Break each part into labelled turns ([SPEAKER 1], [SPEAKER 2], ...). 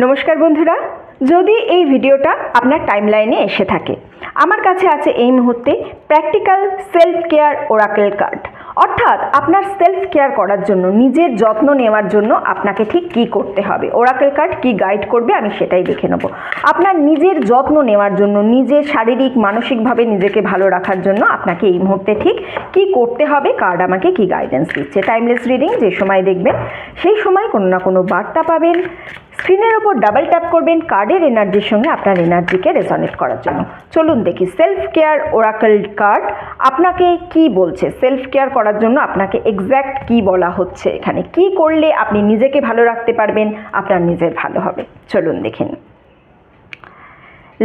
[SPEAKER 1] নমস্কার বন্ধুরা, যদি এই ভিডিওটা আপনার টাইমলাইনে এসে থাকে, আমার কাছে আছে এই মুহূর্তে practical self care Oracle card. অর্থাৎ আপনার সেলফ কেয়ার করার জন্য, নিজের যত্ন নেওয়ার জন্য আপনাকে ঠিক কী করতে হবে, ওরাকেল কার্ড কী গাইড করবে আমি সেটাই দেখে নেব। আপনার নিজের যত্ন নেওয়ার জন্য, নিজের শারীরিক মানসিকভাবে নিজেকে ভালো রাখার জন্য আপনাকে এই মুহূর্তে ঠিক কী করতে হবে, কার্ড আমাকে কী গাইডেন্স দিচ্ছে। টাইমলেস রিডিং যে সময় দেখবেন সেই সময় কোনো না কোনো বার্তা পাবেন। স্ক্রিনের ওপর ডাবল ট্যাপ করবেন কার্ডের এনার্জির সঙ্গে আপনার এনার্জিকে রেজনেট করার জন্য। চলুন দেখি সেলফ কেয়ার ওরাকেল কার্ড আপনাকে কি বলছে। সেলফ কেয়ার করার জন্য আপনাকে এক্স্যাক্ট কি বলা হচ্ছে, এখানে কি করলে আপনি নিজেকে ভালো রাখতে পারবেন, আপনার নিজের ভালো হবে। চলুন দেখেন।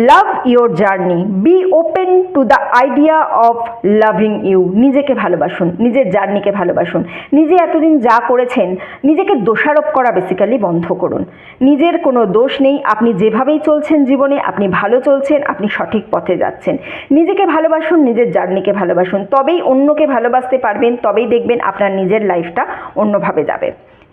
[SPEAKER 1] Love your journey, be open to the idea of loving you. নিজেকে ভালোবাসুন, নিজের জার্নিকে ভালোবাসুন। নিজে এতদিন যা করেছেন নিজেকে দোষারোপ করা বেসিক্যালি বন্ধ করুন। নিজের কোনো দোষ নেই, আপনি যেভাবেই চলছেন জীবনে আপনি ভালো চলছেন, আপনি সঠিক পথে যাচ্ছেন। নিজেকে ভালোবাসুন, নিজের জার্নিকে ভালোবাসুন, তবেই অন্যকে ভালোবাসতে পারবেন, তবেই দেখবেন আপনার নিজের লাইফটা অন্যভাবে যাবে।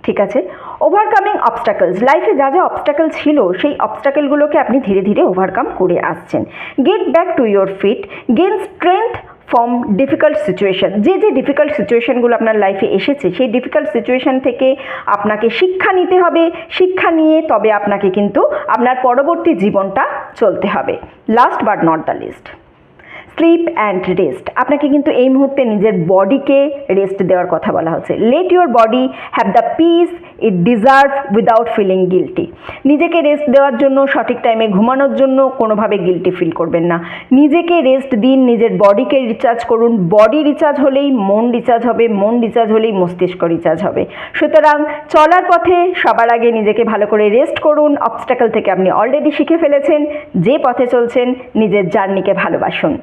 [SPEAKER 1] ঠিক আছে। ওভারকামিং অবস্টাকলস, লাইফে যা যা অবস্টাকল ছিল সেই অবস্টাকলগুলোকে আপনি ধীরে ধীরে ওভারকাম করে আসছেন। Get back to your feet, gain strength from difficult situation. যে ডিফিকাল্ট সিচুয়েশনগুলো আপনার লাইফে এসেছে সেই ডিফিকাল্ট সিচুয়েশন থেকে আপনাকে শিক্ষা নিতে হবে। শিক্ষা নিয়ে তবে আপনাকে কিন্তু আপনার পরবর্তী জীবনটা চলতে হবে। Last but not the least, sleep and rest. আপনাকে কিন্তু এই মুহূর্তে নিজের বডিকে রেস্ট দেওয়ার কথা বলা হচ্ছে। Let your body have the peace it deserve without feeling guilty. নিজেকে রেস্ট দেওয়ার জন্য, সঠিক টাইমে ঘুমানোর জন্য কোনোভাবে গিল্টি ফিল করবেন না। নিজেকে রেস্ট দিন, নিজের বডিকে রিচার্জ করুন। বডি রিচার্জ হলেই মন রিচার্জ হবে, মন রিচার্জ হলেই মস্তিষ্ক রিচার্জ হবে। সুতরাং চলার পথে সবার আগে নিজেকে ভালো করে রেস্ট করুন। অবস্টাকল থেকে আপনি অলরেডি শিখে ফেলেছেন, যে পথে চলছেন নিজের জার্নিকে ভালোবাসুন।